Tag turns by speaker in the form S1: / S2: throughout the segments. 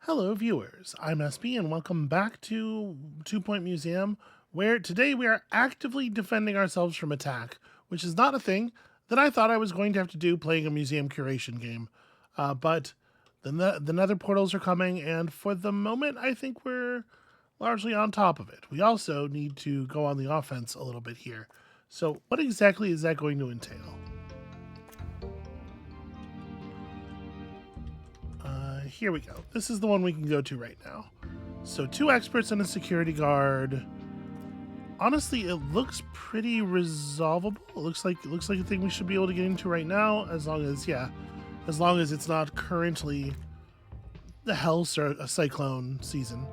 S1: Hello, viewers. I'm SB, and welcome back to 2 Point Museum, where today we are actively defending ourselves from attack, which is not a thing that I thought I was going to have to do playing a museum curation game. But the nether portals are coming, and for the moment, I think we're largely on top of it. We also need to go on the offense a little bit here. So, what exactly is that going to entail? Here we go. This is the one we can go to right now. So 2 experts and a security guard. Honestly, it looks pretty resolvable. It looks like a thing we should be able to get into right now, as long as it's not currently the Hell's or a cyclone season.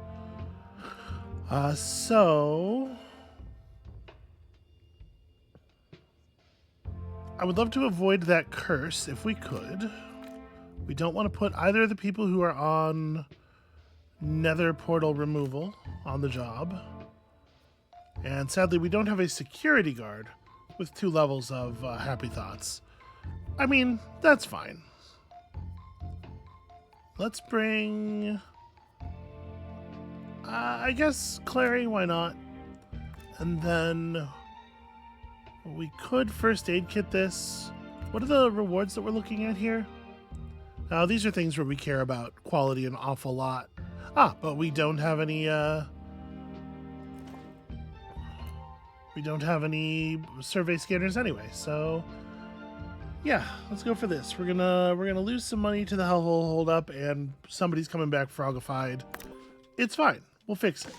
S1: So I would love to avoid that curse if we could. We don't want to put either of the people who are on nether portal removal on the job. And sadly, we don't have a security guard with 2 levels of happy thoughts. I mean, that's fine. Let's bring... I guess Clary, why not? And then we could first aid kit this. What are the rewards that we're looking at here? Now, these are things where we care about quality an awful lot. But we don't have any, we don't have any survey scanners anyway, so... Yeah, let's go for this. We're gonna lose some money to the hellhole holdup, and somebody's coming back frogified. It's fine. We'll fix it.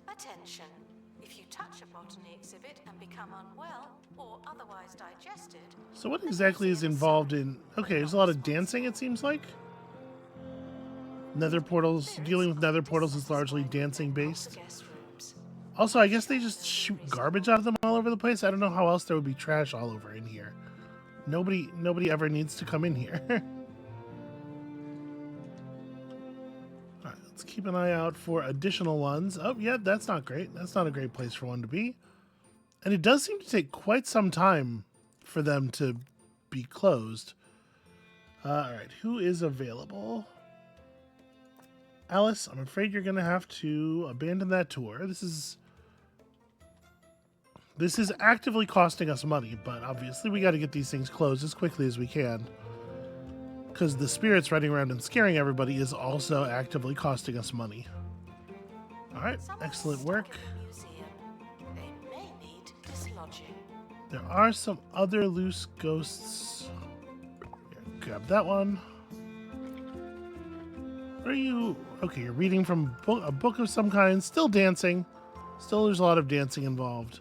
S2: Attention. If you touch a botany exhibit and become unwell or otherwise digested...
S1: So what exactly is involved in... Okay, there's a lot of dancing, it seems like. Nether portals, dealing with nether portals is largely dancing based. Also, I guess they just shoot garbage out of them all over the place. I don't know how else there would be trash all over in here. Nobody ever needs to come in here. Alright, let's keep an eye out for additional ones. Oh, yeah, that's not great. That's not a great place for one to be. And it does seem to take quite some time for them to be closed. Alright, who is available? Alice, I'm afraid you're going to have to abandon that tour. This is actively costing us money, but obviously we got to get these things closed as quickly as we can. Because the spirits running around and scaring everybody is also actively costing us money. Alright, excellent work. There are some other loose ghosts. Here, grab that one. What are you... Okay, you're reading from a book of some kind. Still dancing. Still, there's a lot of dancing involved.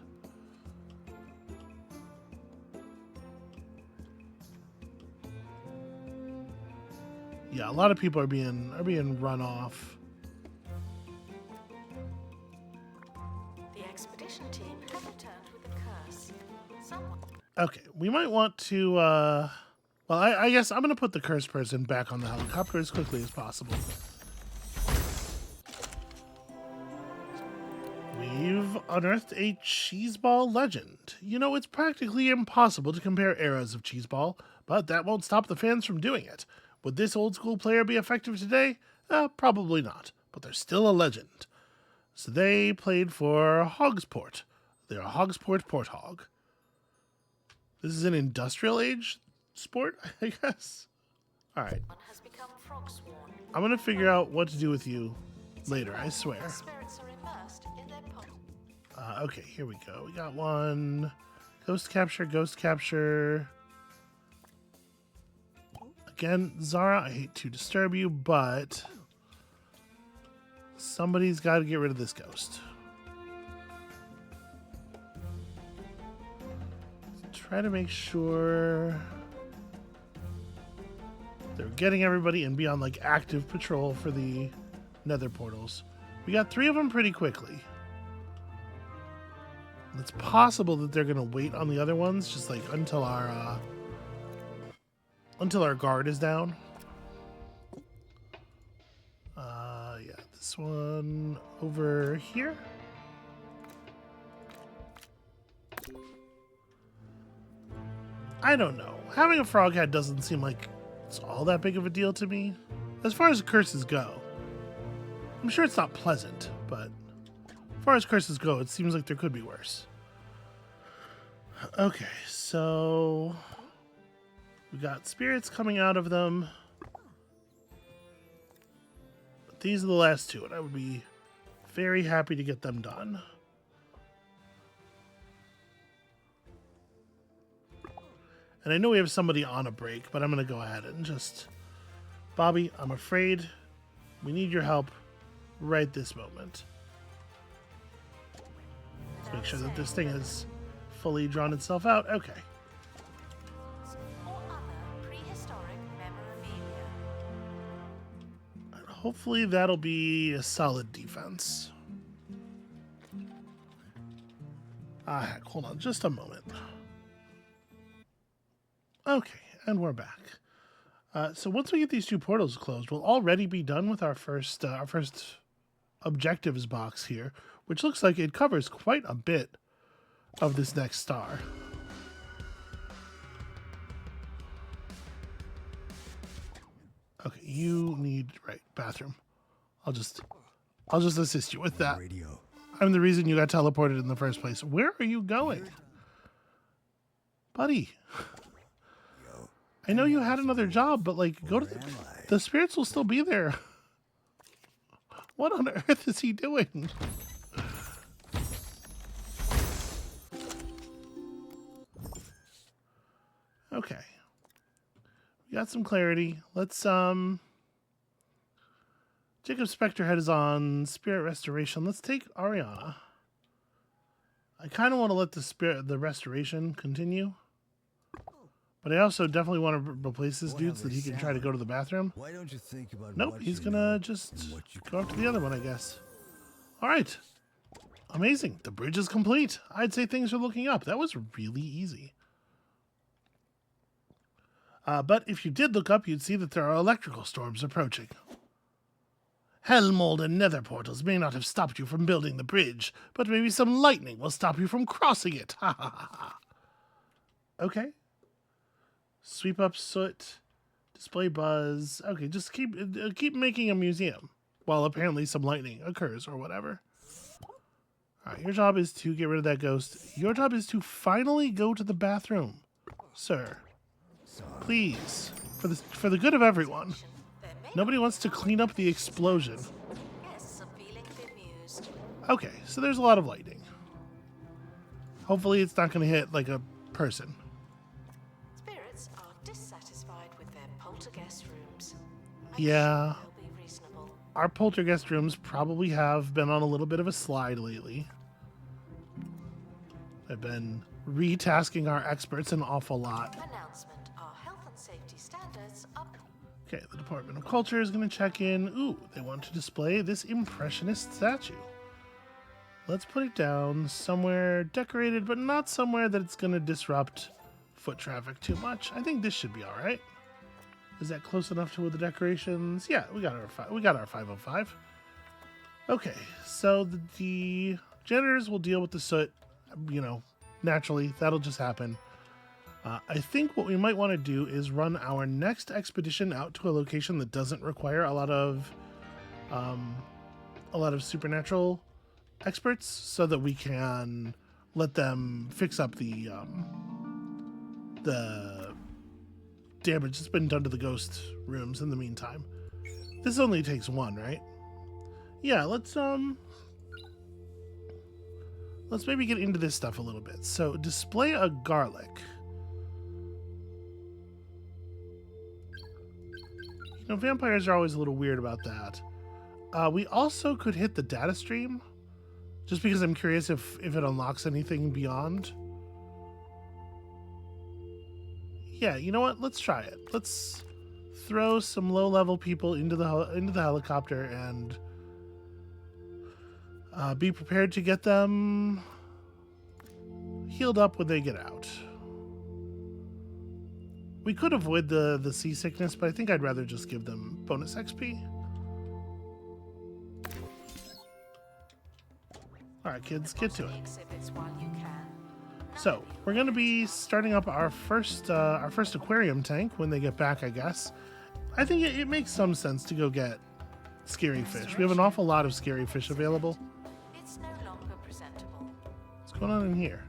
S1: Yeah, a lot of people are being run off.
S2: The expedition team have returned with a curse. Someone...
S1: Okay, we might want to... Well, I guess I'm going to put the cursed person back on the helicopter as quickly as possible. We've unearthed a cheeseball legend. You know, it's practically impossible to compare eras of cheeseball, but that won't stop the fans from doing it. Would this old school player be effective today? Probably not, but they're still a legend. So they played for Hogsport. They're a Hogsport Porthog. This is an industrial age sport, I guess. All right. I'm going to figure out what to do with you later, I swear. Okay, here we go. We got one. Ghost capture. Again, Zara, I hate to disturb you, but somebody's got to get rid of this ghost. Try to make sure they're getting everybody and be on like active patrol for the nether portals. We got 3 of them pretty quickly. It's possible that they're gonna wait on the other ones just like until our guard is down. Yeah, this one over here. I don't know. Having a frog head doesn't seem like it's all that big of a deal to me. As far as curses go, I'm sure it's not pleasant, but as far as curses go, it seems like there could be worse. Okay, so we got spirits coming out of them. But these are the last two, and I would be very happy to get them done. And I know we have somebody on a break, but I'm going to go ahead and just... Bobby, I'm afraid we need your help right this moment. Let's make sure that this thing has fully drawn itself out. Okay.
S2: Or other prehistoric memorabilia.
S1: And hopefully that'll be a solid defense. Heck, hold on just a moment. Okay, and we're back. So once we get these two portals closed, we'll already be done with our first objectives box here, which looks like it covers quite a bit of this next star. Okay, you need bathroom. I'll just assist you with that.
S3: Radio.
S1: I'm the reason you got teleported in the first place. Where are you going, buddy? I know you had another job, but like, go to the spirits will still be there. What on earth is he doing? Okay. We got some clarity. Let's Jacob Specterhead is on Spirit Restoration. Let's take Ariana. I kind of want to let the restoration continue. But I also definitely want to replace this dude so that he can try to go to the bathroom.
S3: Why don't you think about
S1: Nope,
S3: what
S1: he's
S3: you
S1: gonna
S3: know
S1: just
S3: and what you
S1: go after the other one, I guess. All right. Amazing. The bridge is complete. I'd say things are looking up. That was really easy. But if you did look up, you'd see that there are electrical storms approaching. Hellmold and nether portals may not have stopped you from building the bridge, but maybe some lightning will stop you from crossing it. Ha ha ha ha. Okay. Sweep up soot, display buzz. Okay, just keep making a museum while apparently some lightning occurs or whatever. All right, your job is to get rid of that ghost. Your job is to finally go to the bathroom, sir. Please, for the good of everyone. Nobody wants to clean up the explosion.
S2: Guests are feeling bemused.
S1: Okay, so there's a lot of lightning. Hopefully it's not going to hit like a person.
S2: Spirits are dissatisfied with their poltergeist rooms.
S1: Yeah.
S2: Sure they'll be reasonable.
S1: Our poltergeist rooms probably have been on a little bit of a slide lately. I've been retasking our experts an awful lot.
S2: Announcement. Our health and safety standards are...
S1: Okay, the Department of Culture is going to check in. Ooh, they want to display this impressionist statue. Let's put it down somewhere decorated, but not somewhere that it's going to disrupt foot traffic too much. I think this should be all right. Is that close enough to the decorations? Yeah, we got our 505. Okay, so the janitors will deal with the soot. You know, naturally, that'll just happen. I think what we might want to do is run our next expedition out to a location that doesn't require a lot of supernatural experts, so that we can let them fix up the damage that's been done to the ghost rooms in the meantime. This only takes one, right? Yeah, let's maybe get into this stuff a little bit. So display a garlic. You know, vampires are always a little weird about that. We also could hit the data stream, just because I'm curious if it unlocks anything beyond. Yeah, you know what? Let's try it. Let's throw some low-level people into the helicopter and be prepared to get them healed up when they get out. We could avoid the seasickness, but I think I'd rather just give them bonus XP. All right, kids, get to it.
S2: Exhibits while you can.
S1: So we're going to be starting up our first aquarium tank when they get back, I guess. I think it makes some sense to go get scary fish. We have an awful lot of scary fish available.
S2: It's no longer presentable.
S1: What's going on in here?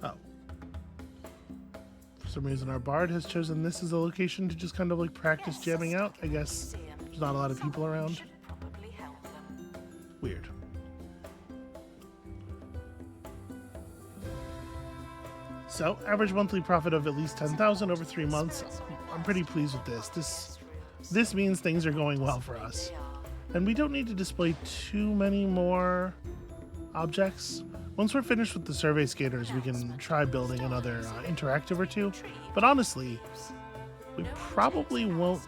S1: Oh. For some reason, our bard has chosen this as a location to just kind of like practice jamming out. I guess there's not a lot of people around.
S2: Should probably help them.
S1: Weird. So, average monthly profit of at least 10,000 over 3 months. I'm pretty pleased with this. This means things are going well for us. And we don't need to display too many more objects. Once we're finished with the survey skaters, we can try building another interactive or two. But honestly, we probably won't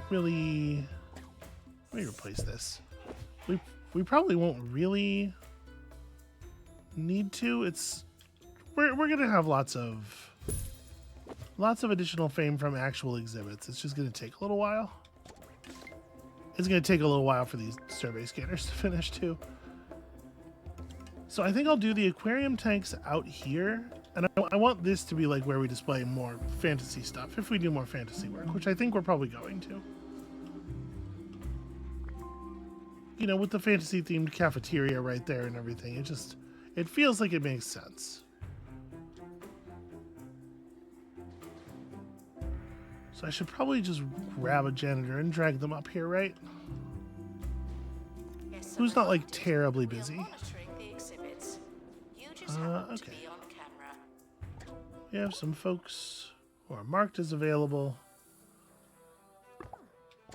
S1: really... Let me replace this. We probably won't really need to. We're gonna have lots of additional fame from actual exhibits. It's just gonna take a little while. It's gonna take a little while for these survey skaters to finish too. So I think I'll do the aquarium tanks out here, and I want this to be like where we display more fantasy stuff if we do more fantasy work, which I think we're probably going to. You know, with the fantasy themed cafeteria right there and everything, it feels like it makes sense. So I should probably just grab a janitor and drag them up here, right?
S2: Yes,
S1: Who's not like terribly busy?
S2: monitoring the exhibits. You just happen to
S1: Okay.
S2: be on camera.
S1: We have some folks who are marked as available.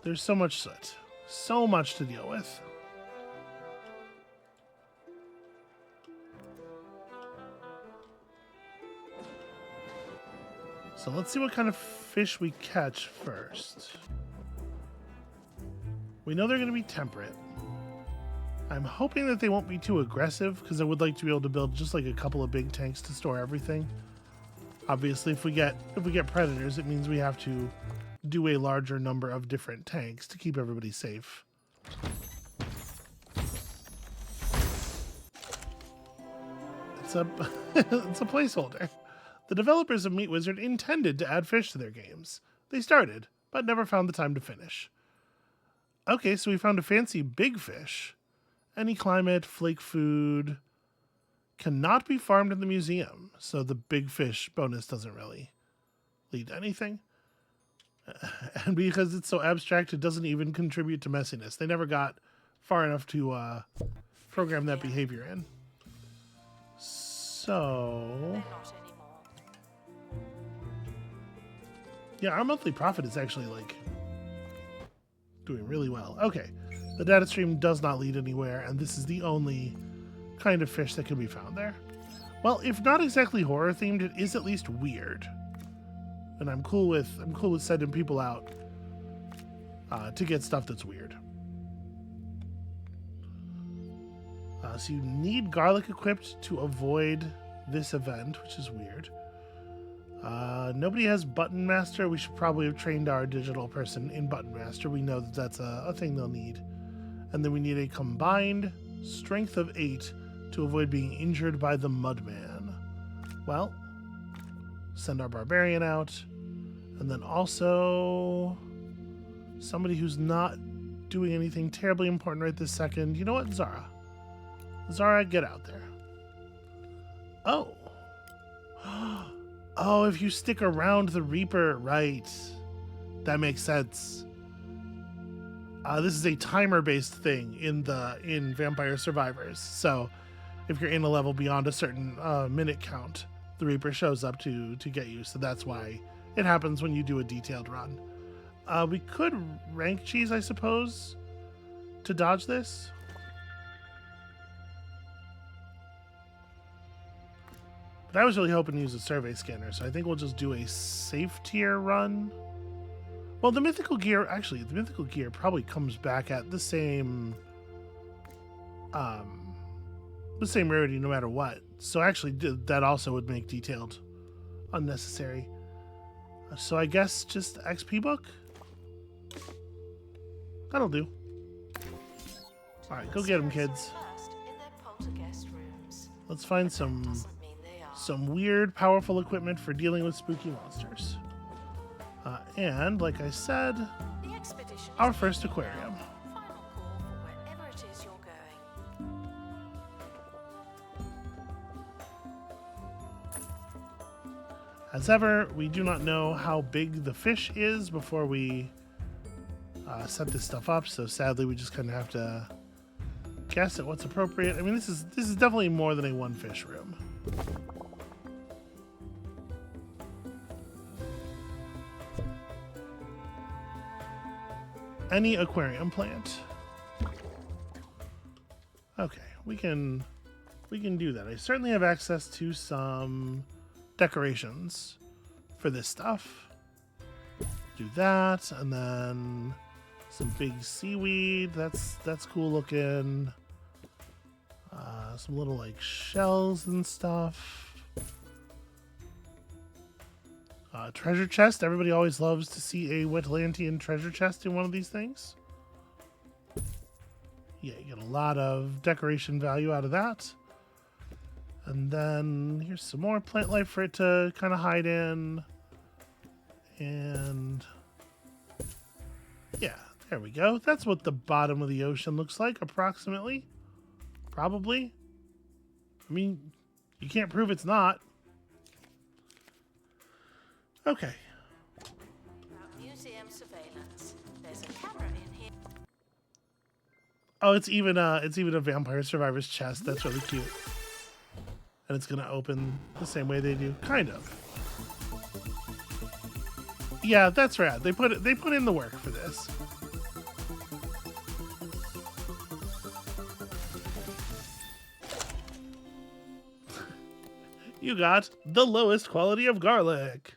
S1: There's so much soot. So much to deal with. So let's see what kind of fish we catch first. We know they're going to be temperate. I'm hoping that they won't be too aggressive because I would like to be able to build just like a couple of big tanks to store everything. Obviously, if we get predators, it means we have to do a larger number of different tanks to keep everybody safe. It's a it's a placeholder. The developers of Meat Wizard intended to add fish to their games. They started, but never found the time to finish. Okay, so we found a fancy big fish. Any climate, flake food, cannot be farmed in the museum, so the big fish bonus doesn't really lead to anything. And because it's so abstract, it doesn't even contribute to messiness. They never got far enough to program that behavior in. So...
S2: They're not anymore.
S1: yeah, our monthly profit is actually, like, doing really well. Okay, the data stream does not lead anywhere, and this is the only kind of fish that can be found there. Well, if not exactly horror-themed, it is at least weird. And I'm cool with sending people out to get stuff that's weird. So you need garlic equipped to avoid this event, which is weird. Nobody has Button Master. We should probably have trained our digital person in Button Master. We know that that's a thing they'll need. And then we need a combined strength of 8 to avoid being injured by the Mudman. Well, send our Barbarian out. And then also somebody who's not doing anything terribly important right this second. You know what? Zara. Zara, get out there. Oh. Oh, if you stick around the Reaper, right. That makes sense. This is a timer-based thing in Vampire Survivors. So if you're in a level beyond a certain minute count, the Reaper shows up to get you. So that's why it happens when you do a detailed run. We could rank cheese, I suppose, to dodge this. But I was really hoping to use a survey scanner, so I think we'll just do a safe tier run. Well, the mythical gear probably comes back at the same rarity no matter what. So actually, that also would make detailed unnecessary. So I guess just XP book? That'll do. Alright, go get them, kids.
S2: First in their poltergeist rooms.
S1: Let's find some
S2: Doesn't mean they are.
S1: weird, powerful equipment for dealing with spooky monsters. And, like I said, our first aquarium.
S2: Final call for wherever it is you're going.
S1: As ever, we do not know how big the fish is before we set this stuff up, so sadly we just kind of have to guess at what's appropriate. I mean, this is definitely more than a one fish room. Any aquarium plant. Okay, we can do that. I certainly have access to some decorations for this stuff. Do that, and then some big seaweed. That's cool looking. Some little like shells and stuff. Treasure chest. Everybody always loves to see a Wetlandian treasure chest in one of these things. Yeah, you get a lot of decoration value out of that. And then here's some more plant life for it to kind of hide in. And yeah, there we go. That's what the bottom of the ocean looks like, approximately. Probably. I mean, you can't prove it's not. Okay.
S2: About museum surveillance. There's a camera in here.
S1: Oh, it's even a Vampire Survivor's chest. That's really cute. And it's gonna open the same way they do, kind of. Yeah, that's rad. They put in the work for this. You got the lowest quality of garlic.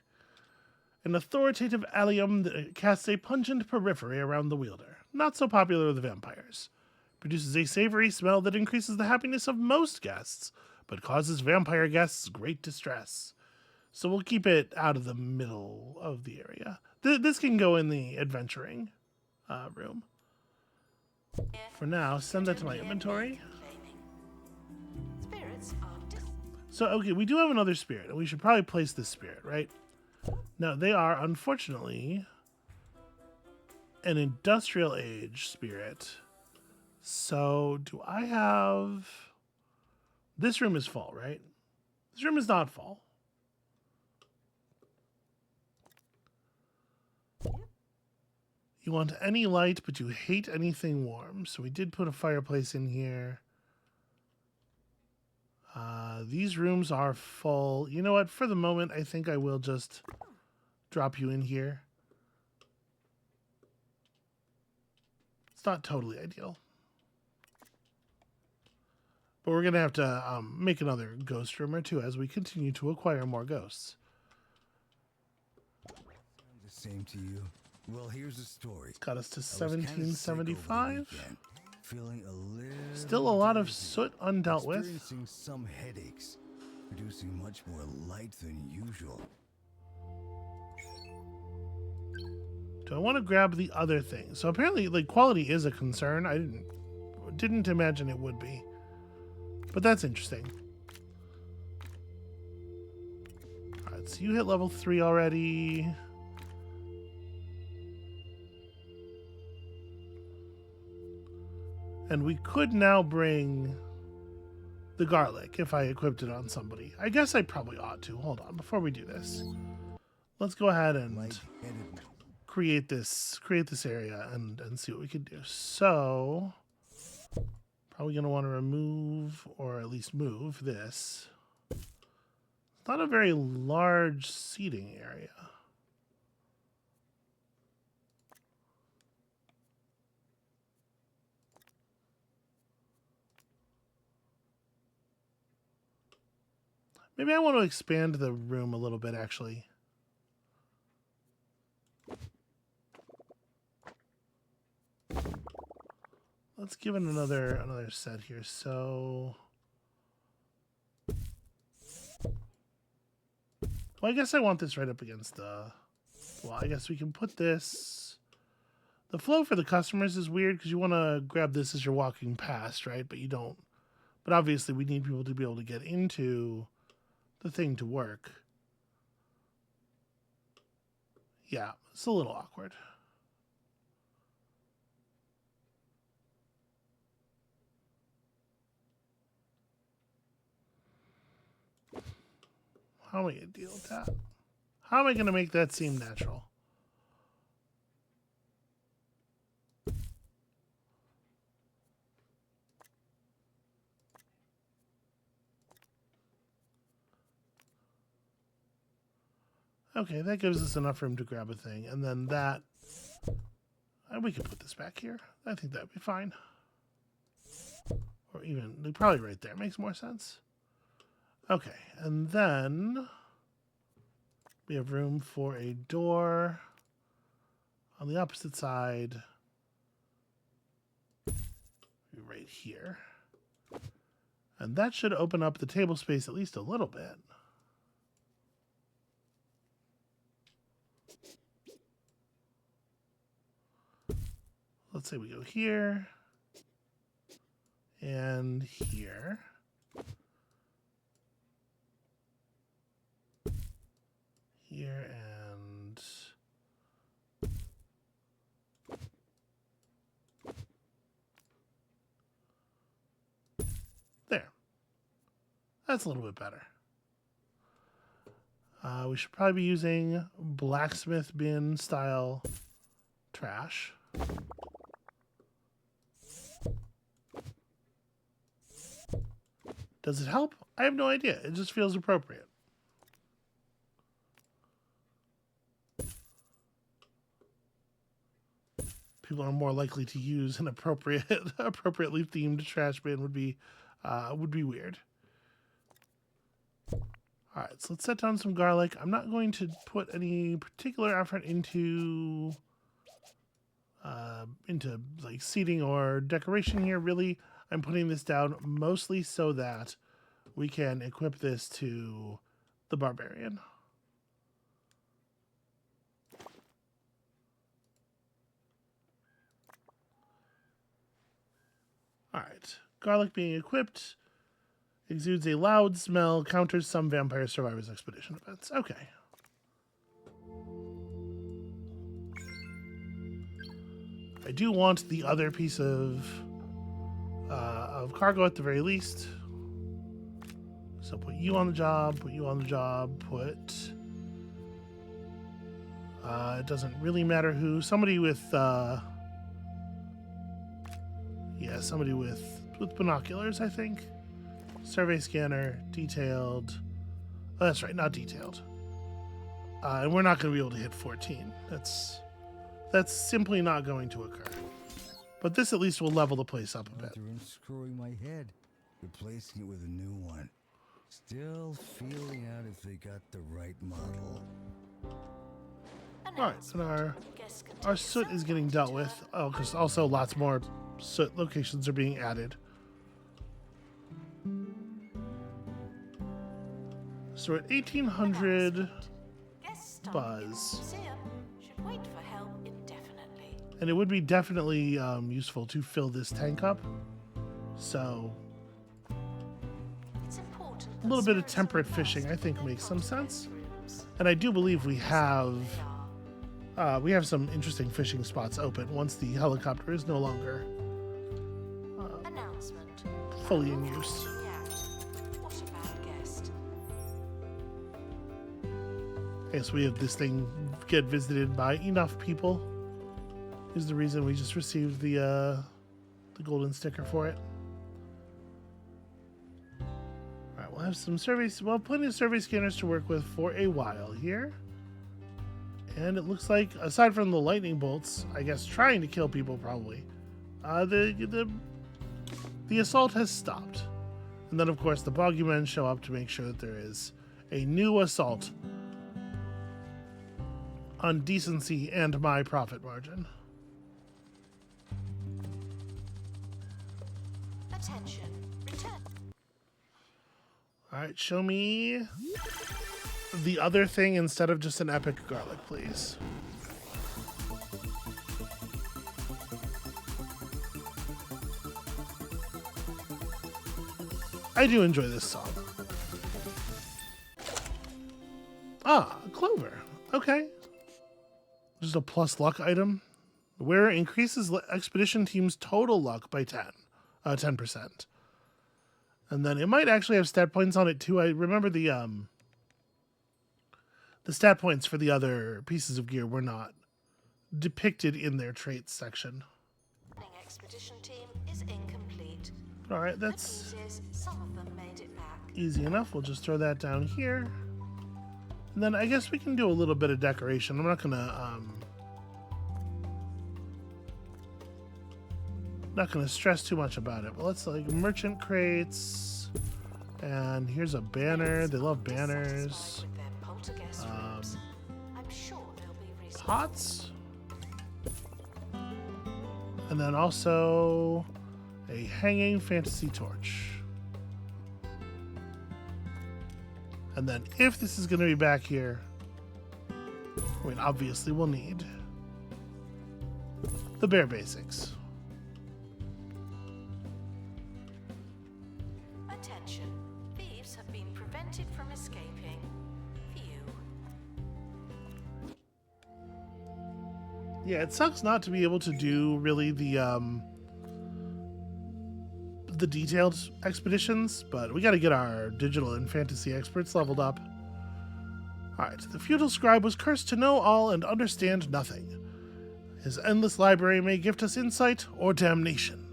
S1: An authoritative allium that casts a pungent periphery around the wielder. Not so popular with the vampires. Produces a savory smell that increases the happiness of most guests, but causes vampire guests great distress. So we'll keep it out of the middle of the area. This can go in the adventuring room. For now, send that to my inventory.
S2: Spirits are
S1: So, okay, we do have another spirit, and we should probably place this spirit, right? Now, they are, unfortunately, an industrial age spirit. So, do I have... This room is full, right? This room is not full. You want any light, but you hate anything warm. So we did put a fireplace in here. These rooms are full. You know what? For the moment, I think I will just drop you in here. It's not totally ideal. But we're going to have to make another ghost room or two as we continue to acquire more ghosts.
S3: Sounds the same to you? Well, here's the story.
S1: It's got us to
S3: I was kinda sick over the
S1: 1775.
S3: weekend, feeling a little
S1: Still a lot of
S3: dizzy,
S1: soot undealt with.
S3: experiencing some headaches, producing much more light than usual.
S1: Do I want to grab the other thing? So apparently, like, quality is a concern. I didn't imagine it would be. But that's interesting. Alright, so you hit level 3 already. And we could now bring the garlic if I equipped it on somebody. I guess I probably ought to. Hold on, before we do this. Let's go ahead and
S3: Light-headed.
S1: create this area and see what we can do. So probably gonna want to remove or at least move this. It's not a very large seating area. Maybe I want to expand the room a little bit, actually. Let's give it another set here. So, well, I guess I want this right up against the. Well, I guess we can put this. The flow for the customers is weird because you want to grab this as you're walking past, right? But you don't. But obviously, we need people to be able to get into the thing to work. Yeah, it's a little awkward. How am I going to deal with that? How am I going to make that seem natural? Okay, that gives us enough room to grab a thing. And then that... we can put this back here. I think that would be fine. Or even... probably right there. Makes more sense. Okay, and then... we have room for a door on the opposite side. Right here. And that should open up the table space at least a little bit. Let's say we go here and here. Here and there. That's a little bit better. We should probably be using blacksmith bin style trash. Does it help? I have no idea. It just feels appropriate. People are more likely to use an appropriately themed trash bin would be weird. All right, so let's set down some garlic. I'm not going to put any particular effort into like seating or decoration here. Really, I'm putting this down mostly so that we can equip this to the barbarian. All right, garlic being equipped exudes a loud smell, counters some vampire survivors expedition events. Okay. I do want the other piece of cargo at the very least. So put you on the job, put you on the job, put... it doesn't really matter who. Somebody with... yeah, somebody with binoculars, I think. Survey scanner, detailed. Oh, that's right, not detailed. And we're not going to be able to hit 14. That's simply not going to occur. But this at least will level the place up a bit.
S3: They're unscrewing my head, replacing it with a new one. Still feeling out if they got the right model.
S1: Alright, and our soot is getting dealt with. Oh, because also lots more soot locations are being added. So we're at 1800 buzz.
S2: Should wait for help indefinitely.
S1: And it would be definitely useful to fill this tank up. So
S2: It's important
S1: a little bit of temperate fishing, I think, makes some sense. And I do believe we have some interesting fishing spots open once the helicopter is no longer fully in use.
S2: What a bad guest.
S1: I guess we have this thing get visited by enough people. Is the reason we just received the golden sticker for it. All right, we'll have some surveys. Well, plenty of survey scanners to work with for a while here. And it looks like, aside from the lightning bolts, I guess trying to kill people probably, the assault has stopped. And then, of course, the boggy men show up to make sure that there is a new assault on decency and my profit margin.
S2: Attention. Return.
S1: All right, show me the other thing instead of just an epic garlic, please. I do enjoy this song. Ah, clover. Okay. Just a plus luck item. Where increases expedition team's total luck by 10%. And then it might actually have stat points on it too. I remember the The stat points for the other pieces of gear were not depicted in their traits section.
S2: Expedition team is incomplete.
S1: All right,
S2: Good
S1: that's
S2: news is some of them made it back.
S1: easy enough. We'll just throw that down here. And then I guess we can do a little bit of decoration. I'm not gonna stress too much about it. But let's like merchant crates, and here's a banner. They love banners.
S2: With their poltergeist rooms. I'm sure they'll be reasonable.
S1: Pots, and then also a hanging fantasy torch. And then if this is going to be back here, I mean, obviously we'll need the bare basics.
S2: Attention. Thieves have been prevented from escaping. Phew.
S1: Yeah, it sucks not to be able to do really the detailed expeditions, but we got to get our digital and fantasy experts leveled up. Alright, the feudal scribe was cursed to know all and understand nothing. His endless library may gift us insight or damnation.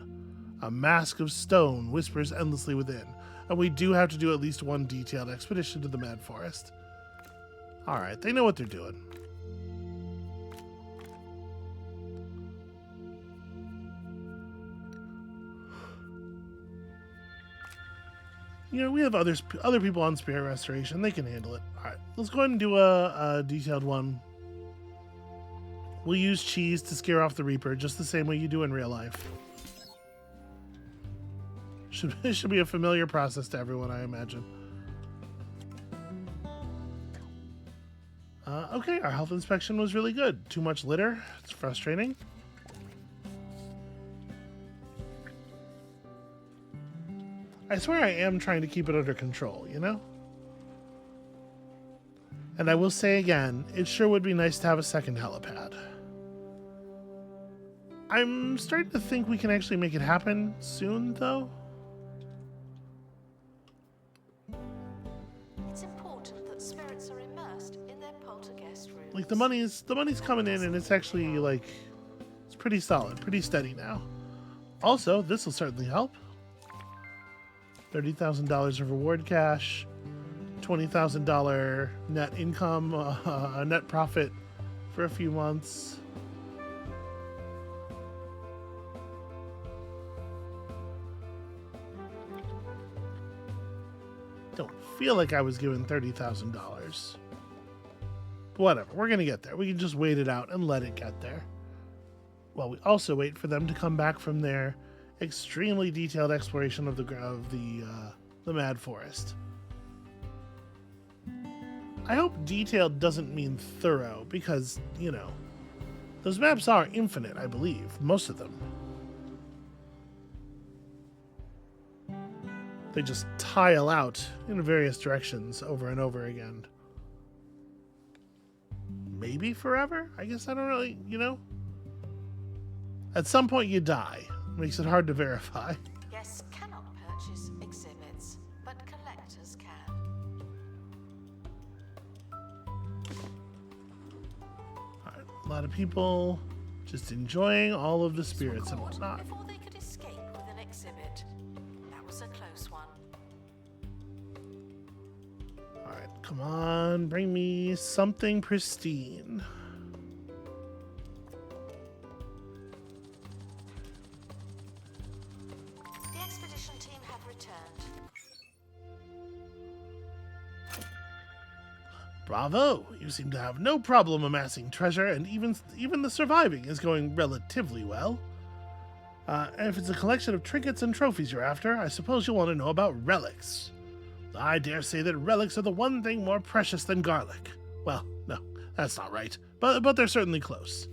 S1: A mask of stone whispers endlessly within, and we do have to do at least one detailed expedition to the Mad Forest. Alright, they know what they're doing. You know, we have other people on Spirit Restoration. They can handle it. All right, let's go ahead and do a detailed one. We'll use cheese to scare off the Reaper, just the same way you do in real life. Should be a familiar process to everyone, I imagine. Okay, our health inspection was really good. Too much litter. It's frustrating. I swear I am trying to keep it under control, you know? And I will say again, it sure would be nice to have a second helipad. I'm starting to think we can actually make it happen soon, though.
S2: It's important that spirits are immersed in their poltergeist rooms.
S1: Like the money's coming in, and it's actually like it's pretty solid, pretty steady now. Also, this will certainly help. $30,000 of reward cash, $20,000 net income, a net profit for a few months. Don't feel like I was given $30,000. Whatever, we're gonna get there. We can just wait it out and let it get there. Well, we also wait for them to come back from their extremely detailed exploration of the Mad Forest. I hope detailed doesn't mean thorough, because, you know, those maps are infinite, I believe, most of them. They just tile out in various directions over and over again. Maybe forever? I guess I don't really, you know? At some point you die. Makes it hard to verify.
S2: Guests cannot purchase exhibits, but collectors can.
S1: Alright, a lot of people just enjoying all of the spirits and
S2: Caught
S1: whatnot.
S2: before they could escape with an exhibit. That was a close one.
S1: Alright, come on, bring me something pristine.
S2: The expedition team have returned.
S1: Bravo! You seem to have no problem amassing treasure, and even the surviving is going relatively well. And if it's a collection of trinkets and trophies you're after, I suppose you'll want to know about relics. I dare say that relics are the one thing more precious than garlic. Well, no, that's not right, but they're certainly close.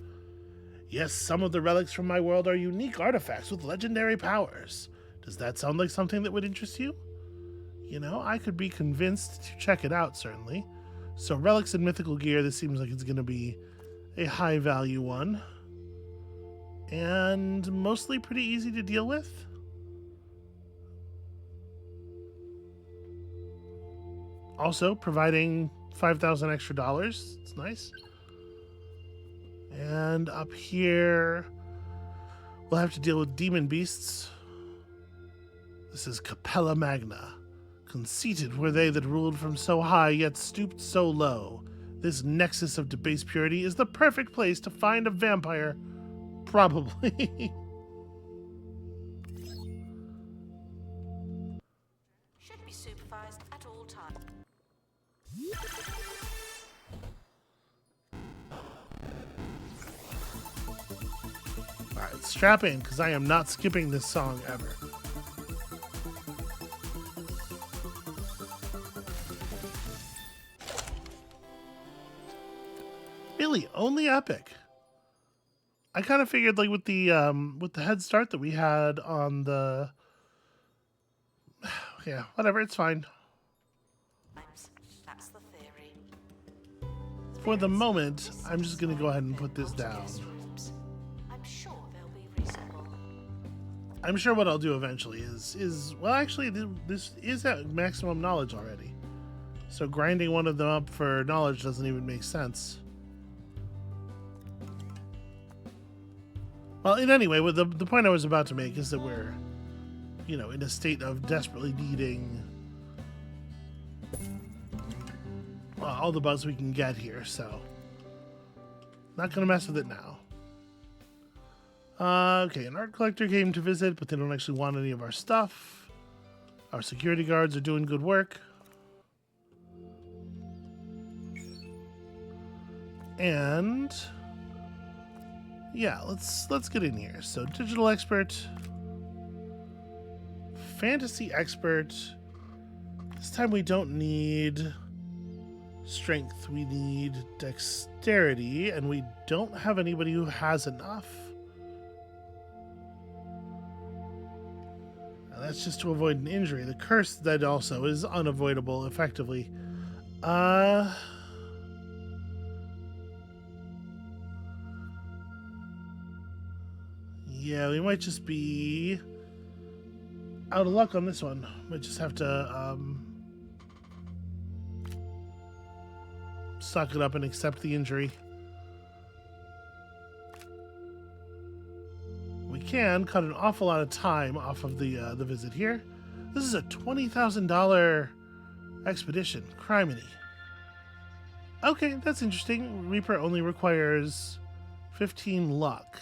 S1: Yes, some of the relics from my world are unique artifacts with legendary powers. Does that sound like something that would interest you? You know, I could be convinced to check it out, certainly. So relics and mythical gear, this seems like it's going to be a high value one. And mostly pretty easy to deal with. Also, providing 5,000 extra dollars. It's nice. And up here, we'll have to deal with demon beasts. This is Capella Magna. Conceited were they that ruled from so high, yet stooped so low. This nexus of debased purity is the perfect place to find a vampire. Probably.
S2: Should be supervised at all times.
S1: Alright, strap in, because I am not skipping this song ever. Really, only epic. I kind of figured, like, with the head start that we had on the, yeah, whatever, it's fine.
S2: That's the theory.
S1: For the moment, I'm just gonna go ahead and put this down.
S2: I'm sure they'll be reasonable.
S1: I'm sure what I'll do eventually is well, actually, this is at maximum knowledge already, so grinding one of them up for knowledge doesn't even make sense. Well, in any way, the point I was about to make is that we're, you know, in a state of desperately needing all the bugs we can get here, so not gonna mess with it now. Okay, an art collector came to visit, but they don't actually want any of our stuff. Our security guards are doing good work. And yeah, let's get in here. So digital expert, fantasy expert. This time we don't need strength, we need dexterity, and we don't have anybody who has enough. Now, that's just to avoid an injury. The curse that also is unavoidable effectively. Yeah, we might just be out of luck on this one. Might just have to suck it up and accept the injury. We can cut an awful lot of time off of the visit here. This is a $20,000 expedition. Criminy. Okay, that's interesting. Reaper only requires 15 luck.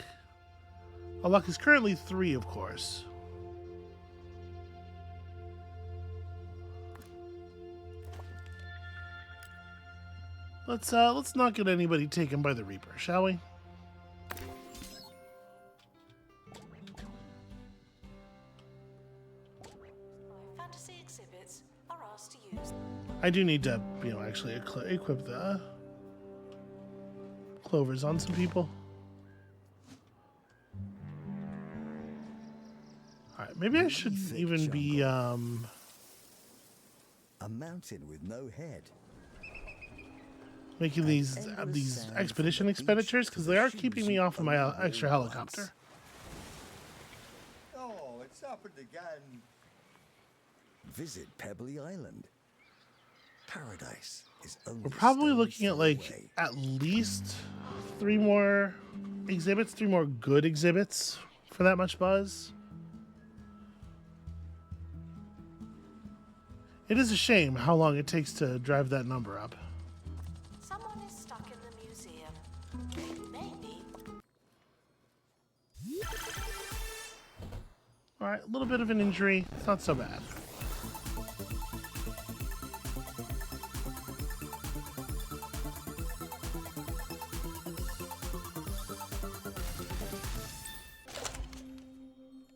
S1: Our luck is currently 3, of course. Let's not get anybody taken by the Reaper, shall we?
S2: Fantasy exhibits are asked to use.
S1: I do need to, you know, actually equip the clovers on some people. Alright, maybe I should even be,
S3: A mountain with no head.
S1: making these expedition expenditures, because they are keeping me off of my extra helicopter.
S3: Oh, it's happened again. Visit Pebbly Island. Paradise is only
S1: We're probably
S3: a stone's
S1: looking at,
S3: throw
S1: like,
S3: away.
S1: at least 3 more exhibits, 3 more good exhibits for that much buzz. It is a shame how long it takes to drive that number up.
S2: Someone is stuck in the museum. Maybe.
S1: Alright, a little bit of an injury. It's not so bad.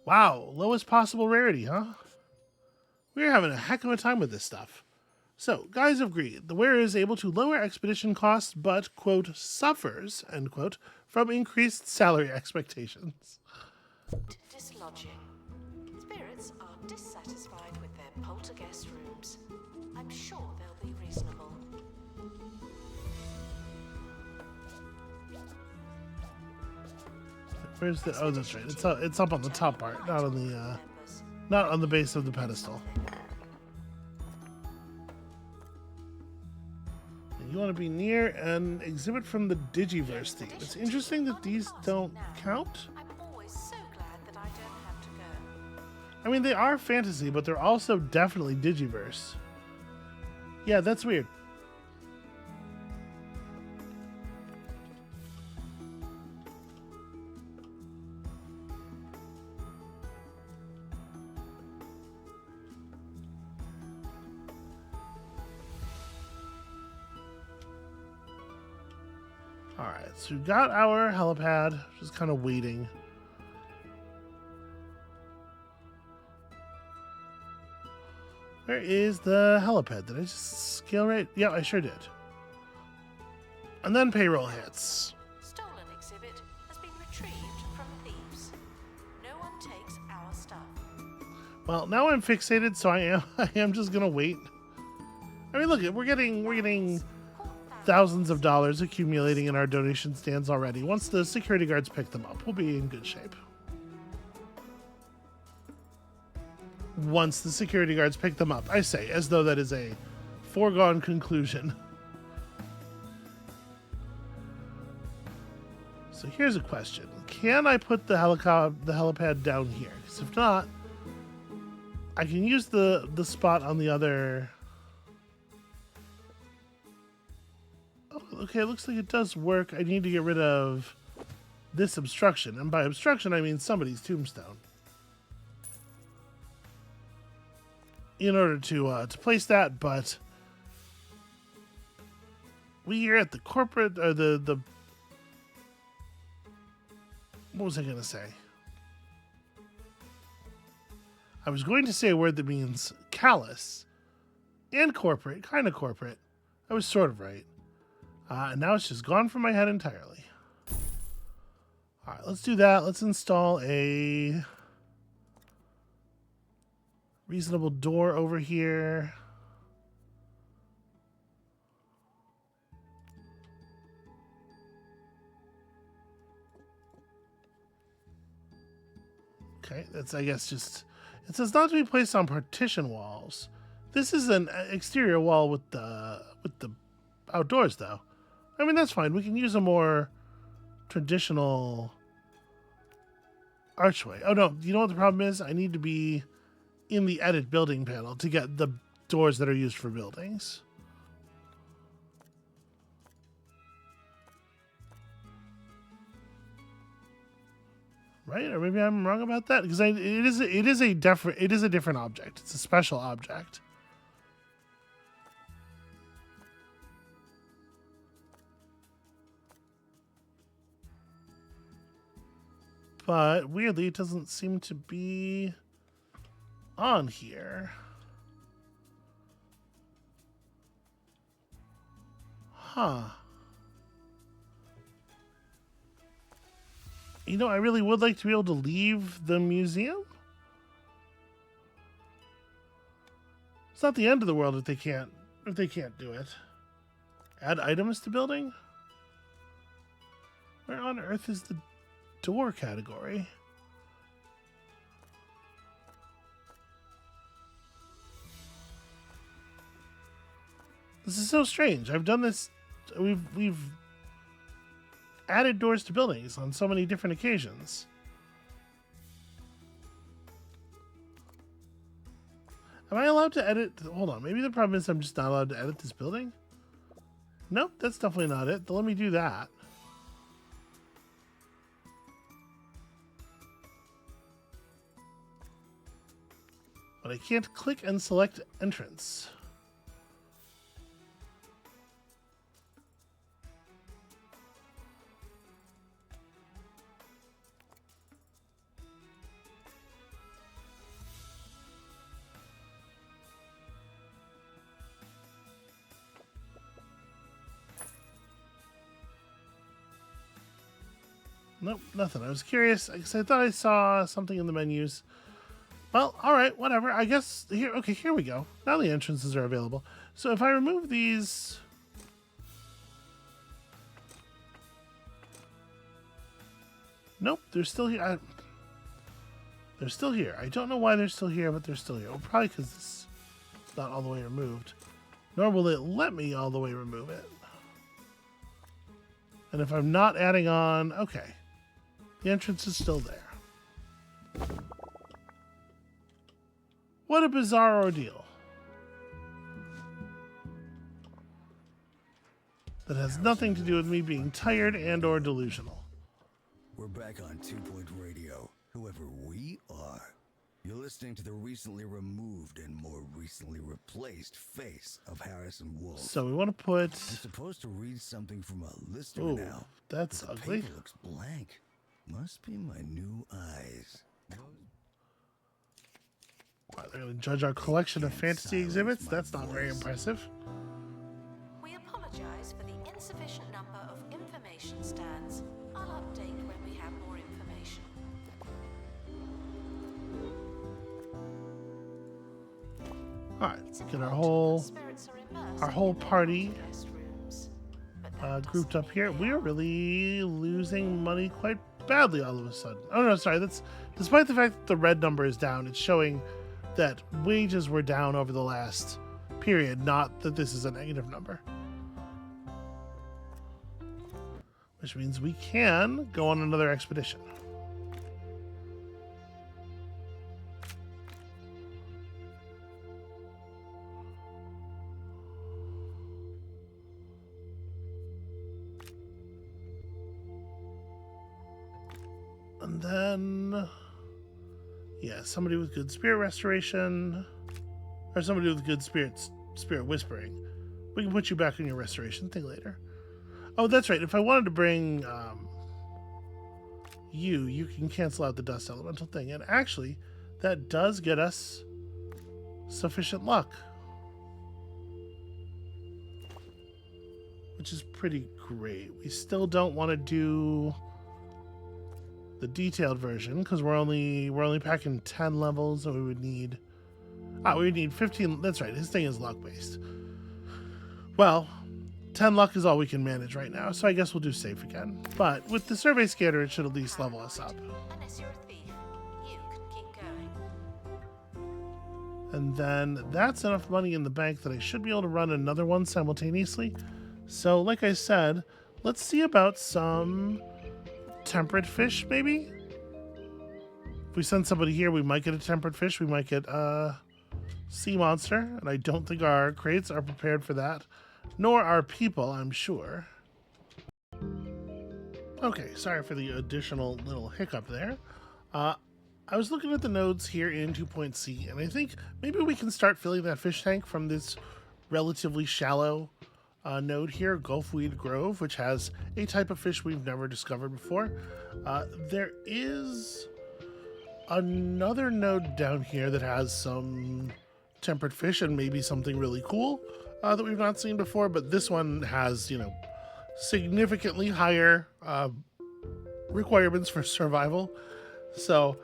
S1: Wow, lowest possible rarity, huh? We're having a heck of a time with this stuff. So, guys of greed, the wearer is able to lower expedition costs, but, quote, suffers, end quote, from increased salary expectations.
S2: Dislodging. Spirits are dissatisfied with their poltergeist rooms. I'm sure they'll be reasonable.
S1: Where's the? Oh, that's right. It's up on the top part, not on the base of the pedestal. You want to be near an exhibit from the Digiverse theme. It's interesting that these don't count.
S2: I'm always so glad that I don't have to go.
S1: I mean, they are fantasy, but they're also definitely Digiverse. Yeah, that's weird. Alright, so we've got our helipad, just kind of waiting. Where is the helipad? Did I just scale right? Yeah, I sure did. And then payroll hits.
S2: Stolen exhibit has been retrieved from thieves. No one takes our stuff.
S1: Well, now I'm fixated, so I am just gonna wait. I mean, look, we're getting thousands of dollars accumulating in our donation stands already. Once the security guards pick them up, we'll be in good shape. Once the security guards pick them up, I say, as though that is a foregone conclusion. So here's a question. Can I put the helipad down here? Because if not, I can use the spot on the other... Okay, it looks like it does work. I need to get rid of this obstruction. And by obstruction, I mean somebody's tombstone. In order to place that, but we here at the corporate, or the what was I going to say? I was going to say a word that means callous and corporate, kind of corporate. I was sort of right. And now it's just gone from my head entirely. All right, let's do that. Let's install a reasonable door over here. Okay, that's, I guess, just... It says not to be placed on partition walls. This is an exterior wall with the outdoors, though. I mean, that's fine. We can use a more traditional archway. Oh, no. You know what the problem is? I need to be in the edit building panel to get the doors that are used for buildings. Right? Or maybe I'm wrong about that, because it is a different object. It's a special object. But weirdly, it doesn't seem to be on here. Huh. You know, I really would like to be able to leave the museum. It's not the end of the world if they can't do it. Add items to building? Where on earth is the door category? This is so strange. I've done this. We've added doors to buildings on so many different occasions. Am I allowed to edit? Hold on. Maybe the problem is I'm just not allowed to edit this building? Nope, that's definitely not it. Let me do that. But I can't click and select entrance. Nope, nothing. I was curious because I thought I saw something in the menus. Well, all right, whatever. I guess here. Okay, here we go. Now the entrances are available. So if I remove these, nope, they're still here. They're still here. I don't know why they're still here, but they're still here. Well, probably because it's not all the way removed. Nor will it let me all the way remove it. And if I'm not adding on, okay. The entrance is still there. What a bizarre ordeal. That has nothing to do with me being tired and or delusional.
S3: We're back on 2-Point Radio, whoever we are. You're listening to the recently removed and more recently replaced face of Harrison Wolf.
S1: So we want to put...
S3: I'm supposed to read something from a listener
S1: Ooh,
S3: now.
S1: that's
S3: but the
S1: ugly.
S3: paper looks blank. Must be my new eyes.
S1: Wow, they're going to judge our collection of fantasy exhibits? That's not very impressive.
S2: We apologize for the insufficient number of information stands. I'll update when we have more information.
S1: Alright,
S2: It's
S1: get our
S2: important that spirits are immersed
S1: whole
S2: in their
S1: party
S2: guest rooms, but that
S1: grouped
S2: doesn't
S1: up here.
S2: mean
S1: We
S2: they
S1: are really losing money quite badly all of a sudden. Oh no, sorry, that's despite the fact that the red number is down, it's showing that wages were down over the last period, not that this is a negative number. Which means we can go on another expedition. And then, yeah, somebody with good spirit restoration, or somebody with good spirit whispering. We can put you back on your restoration thing later. Oh, that's right. If I wanted to bring you can cancel out the dust elemental thing. And actually, that does get us sufficient luck, which is pretty great. We still don't want to do the detailed version because we're only packing 10 levels, and we would need 15. That's right, his thing is luck based. Well, 10 luck is all we can manage right now, so I guess we'll do safe again. But with the survey scanner, it should at least level us up.
S2: Unless you're a thief, you can keep going.
S1: And then that's enough money in the bank that I should be able to run another one simultaneously. So like I said, let's see about some temperate fish, maybe? If we send somebody here, we might get a temperate fish. We might get a sea monster. And I don't think our crates are prepared for that. Nor our people, I'm sure. Okay, sorry for the additional little hiccup there. I was looking at the nodes here in 2.C, and I think maybe we can start filling that fish tank from this relatively shallow node here, Gulfweed Grove, which has a type of fish we've never discovered before. There is another node down here that has some temperate fish and maybe something really cool that we've not seen before, but this one has, significantly higher requirements for survival. So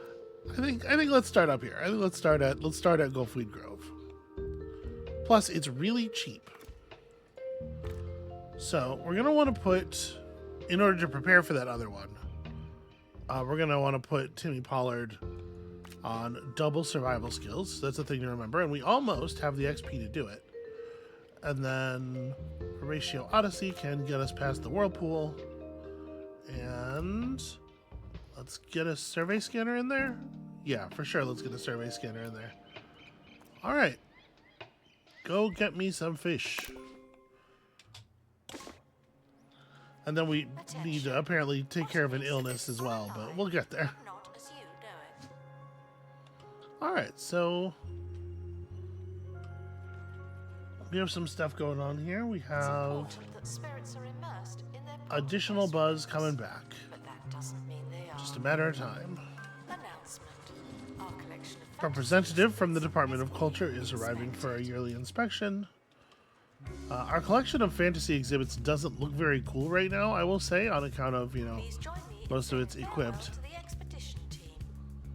S1: I think let's start up here. I think let's start at Gulfweed Grove. Plus, it's really cheap. So we're gonna want to put, in order to prepare for that other one, we're gonna want to put Timmy Pollard on double survival skills. That's a thing to remember, and we almost have the XP to do it. And then Horatio Odyssey can get us past the whirlpool. And let's get a survey scanner in there. Yeah, for sure. Let's get a survey scanner in there. All right. Go get me some fish. And then we need to apparently take care of an illness as well, but we'll get there.
S2: Not as you know it.
S1: All right, so we have some stuff going on here. We
S2: It's
S1: have
S2: important that spirits are immersed in their
S1: additional
S2: poltergeist
S1: buzz
S2: rooms,
S1: coming back.
S2: but that doesn't mean they are.
S1: Just a matter of time.
S2: Announcement. Our collection of
S1: Representative from the Department of Culture is arriving for a yearly inspection. Our collection of fantasy exhibits doesn't look very cool right now, I will say, on account of,
S2: Please join me
S1: most
S2: in
S1: of it's
S2: saying farewell
S1: equipped.
S2: to the expedition team.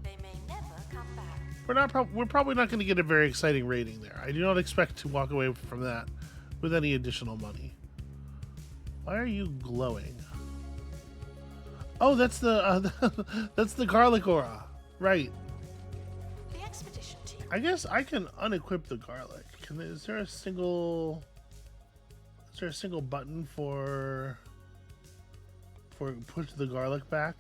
S2: They may never come back.
S1: We're probably not going to get a very exciting rating there. I do not expect to walk away from that with any additional money. Why are you glowing? Oh, that's the that's the garlic aura, right?
S2: The expedition team.
S1: I guess I can unequip the garlic. Is there a single button for before we push the garlic back?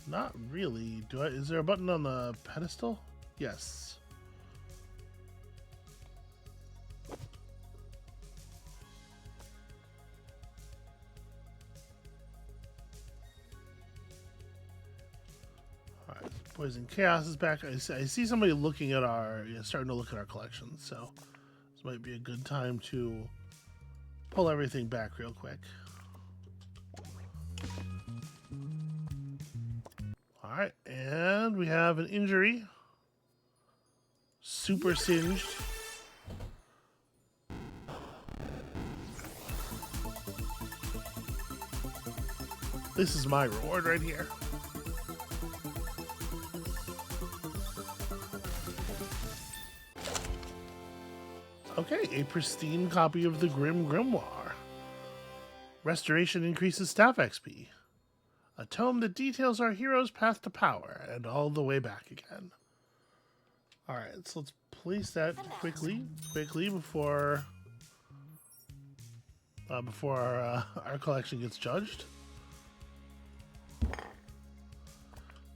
S1: Not really. Is there a button on the pedestal? Yes. Alright, Poison Chaos is back. I see somebody looking at starting to look at our collection, so this might be a good time to pull everything back real quick. Alright, and we have an injury. Super singed. This is my reward right here. Okay, a pristine copy of the Grim Grimoire. Restoration increases staff XP. A tome that details our hero's path to power and all the way back again. Alright, so let's place that quickly before our collection gets judged.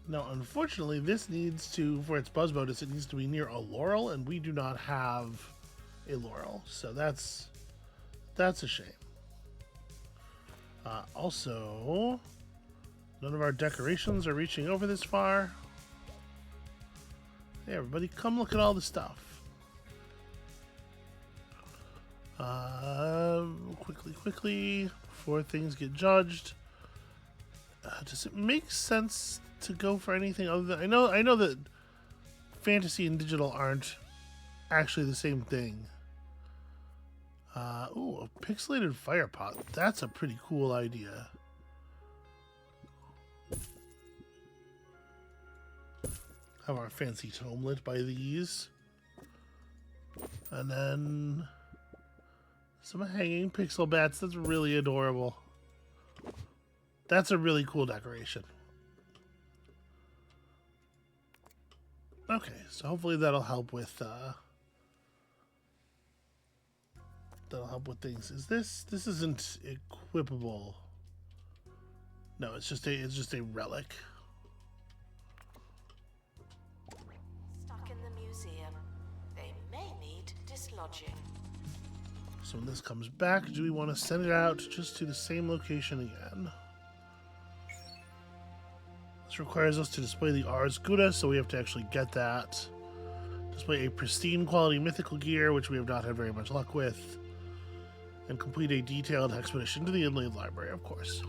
S1: Now, unfortunately, this needs to, for its buzz bonus, it needs to be near a laurel, and we do not have a laurel, so that's a shame. Also, none of our decorations are reaching over this far. Hey, everybody, come look at all the stuff. Quickly, before things get judged. Does it make sense to go for anything other than... I know that fantasy and digital aren't actually the same thing. Ooh, a pixelated fire pot. That's a pretty cool idea. Have our fancy tome lit by these. And then some hanging pixel bats. That's really adorable. That's a really cool decoration. Okay, so hopefully that'll help with things. Is this isn't equipable? No, it's just a relic.
S2: Stuck in the museum. They may need dislodging.
S1: So when this comes back, do we want to send it out just to the same location again? This requires us to display the Ars Gouda, so we have to actually get that. Display a pristine quality mythical gear, which we have not had very much luck with. And complete a detailed expedition to the inlaid library, of course.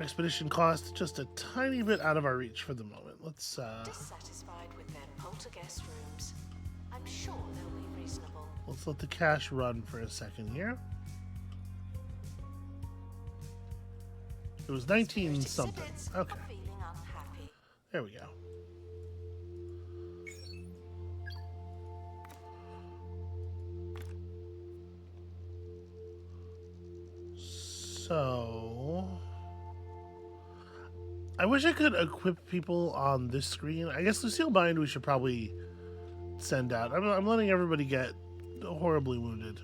S1: Expedition cost just a tiny bit out of our reach for the moment. Let's
S2: Dissatisfied with their poltergeist rooms. I'm sure they'll be reasonable.
S1: let's let the cash run for a second here. It was 19 something.
S2: Exhibits
S1: Okay,
S2: are feeling unhappy.
S1: there we go. So, I wish I could equip people on this screen. I guess Lucille Bind we should probably send out. I'm letting everybody get horribly wounded.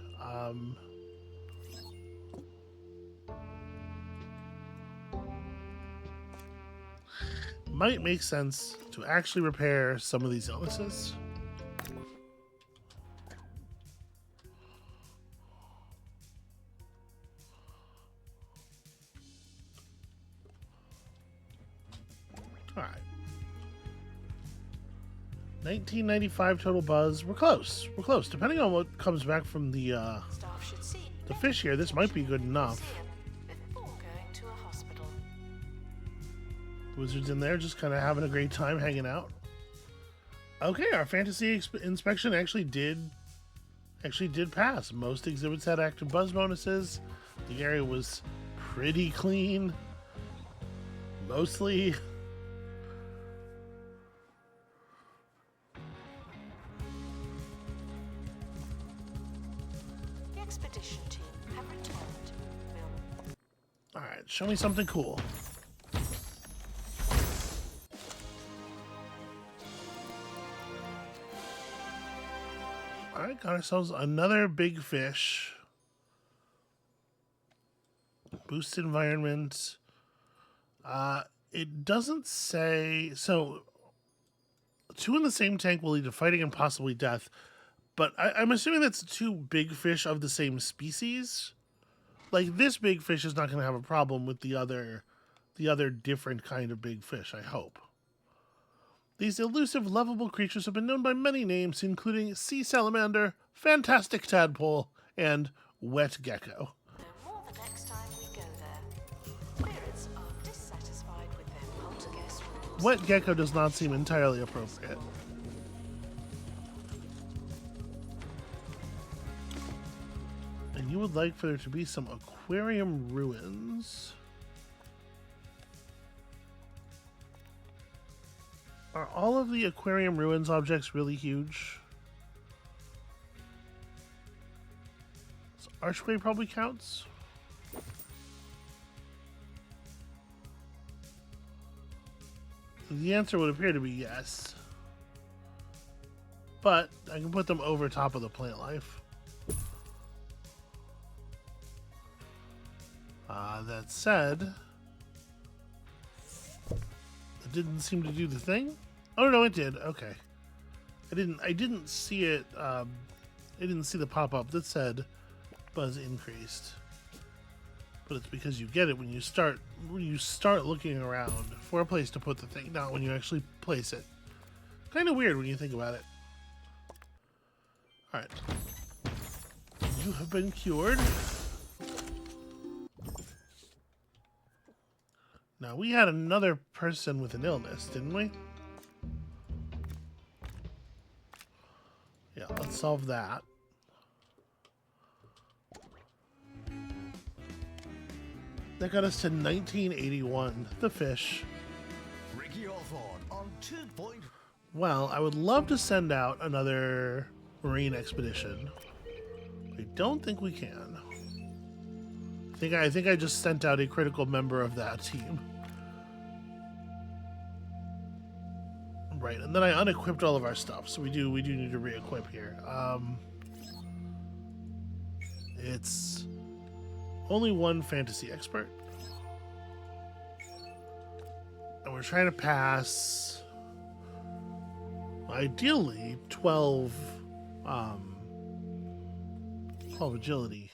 S1: Might make sense to actually repair some of these illnesses. All right. 1995 total buzz. We're close. We're close. Depending on what comes back from the
S2: Staff should see
S1: fish here, this might be good enough.
S2: before going to a hospital.
S1: The wizard's in there just kind of having a great time hanging out. Okay, our fantasy inspection actually did pass. Most exhibits had active buzz bonuses. The area was pretty clean. Mostly.
S2: The expedition team have returned. We'll
S1: Alright, show me something cool. Alright, got ourselves another big fish. Boost environment. It doesn't say... So, 2 in the same tank will lead to fighting and possibly death. But I'm assuming that's 2 big fish of the same species. Like, this big fish is not going to have a problem with the other different kind of big fish, I hope. These elusive, lovable creatures have been known by many names, including sea salamander, fantastic tadpole, and wet gecko.
S2: No more the next time we go there. Spirits are dissatisfied with their poltergeist rules.
S1: Wet gecko does not seem entirely appropriate. And you would like for there to be some aquarium ruins. Are all of the aquarium ruins objects really huge? So archway probably counts. The answer would appear to be yes. But I can put them over top of the plant life. That said, it didn't seem to do the thing. Oh no, it did. Okay, I didn't see it. I didn't see the pop up that said buzz increased. But it's because you get it when you start looking around for a place to put the thing, not when you actually place it. Kind of weird when you think about it. All right, you have been cured. Now, we had another person with an illness, didn't we? Yeah, let's solve that. That got us to 1981, the fish.
S3: Ricky Hawthorne on 2 Point.
S1: Well, I would love to send out another marine expedition. I don't think we can. I think I just sent out a critical member of that team. Right, and then I unequipped all of our stuff, so we do need to re-equip here. It's only 1 fantasy expert, and we're trying to pass ideally 12 agility.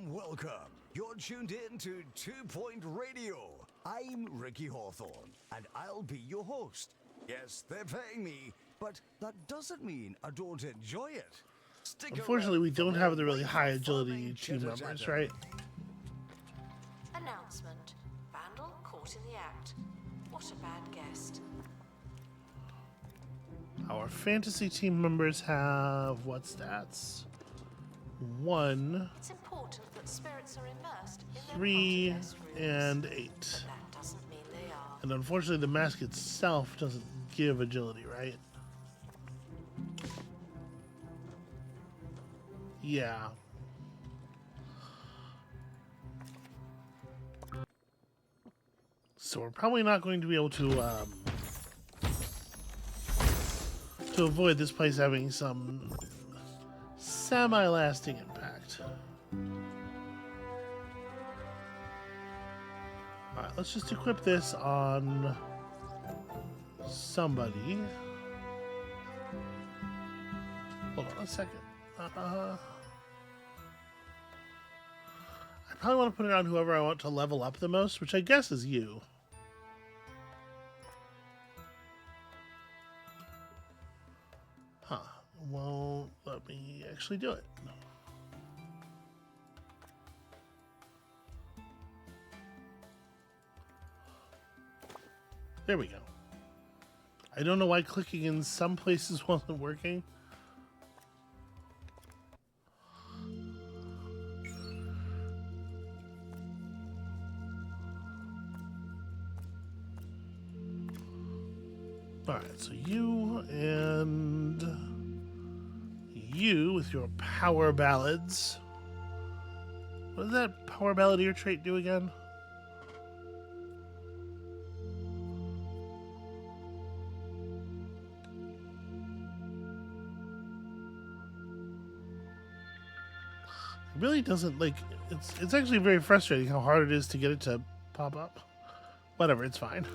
S3: Welcome. You're tuned in to 2 Point Radio. I'm Ricky Hawthorne, and I'll be your host. Yes, they're paying me, but that doesn't mean I don't enjoy it. Stick
S1: Unfortunately,
S3: around
S1: we
S3: for
S1: don't
S3: more
S1: have the really
S3: wonderful
S1: high
S3: fun
S1: agility
S3: and
S1: team members,
S3: chitter-chatter.
S1: right?
S2: Announcement. Vandal caught in the act. What a bad guest.
S1: Our fantasy team members have what stats? 1,
S2: It's important that spirits are immersed in their
S1: 3,
S2: poltergeist rooms.
S1: and 8.
S2: That doesn't mean they are.
S1: And unfortunately, the mask itself doesn't give agility, right? Yeah. So we're probably not going to be able to avoid this place having some semi-lasting impact. Alright, let's just equip this on somebody. Hold on a second. I probably want to put it on whoever I want to level up the most, which I guess is you. Huh. Won't let me actually do it. There we go. I don't know why clicking in some places wasn't working. Alright, so you and you with your power ballads. What does that power balladeer trait do again? It really doesn't, like, it's actually very frustrating how hard it is to get it to pop up. Whatever, it's fine.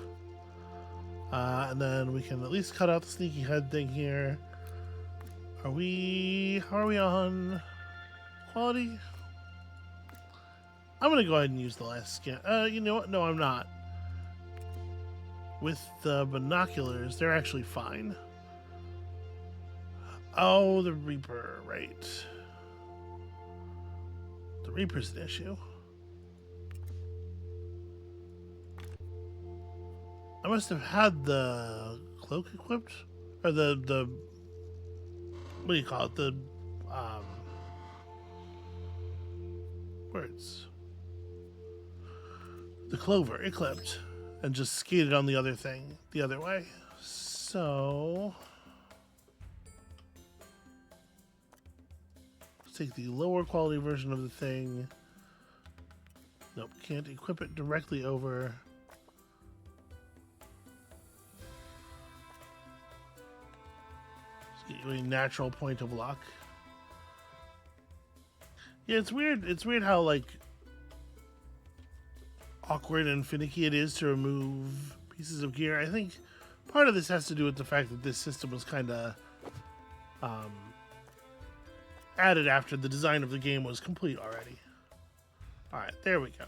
S1: And then we can at least cut out the sneaky head thing here. How are we on quality? I'm gonna go ahead and use the last scan. You know what? No, I'm not. With the binoculars, they're actually fine. Oh, the Reaper, right. The Reaper's an issue. I must have had the cloak equipped, or the what do you call it? The words. The clover equipped, and just skated on the other thing the other way. So let's take the lower quality version of the thing. Nope, can't equip it directly over. A natural point of luck. Yeah, it's weird. It's weird how like awkward and finicky it is to remove pieces of gear. I think part of this has to do with the fact that this system was kind of added after the design of the game was complete already. All right, there we go.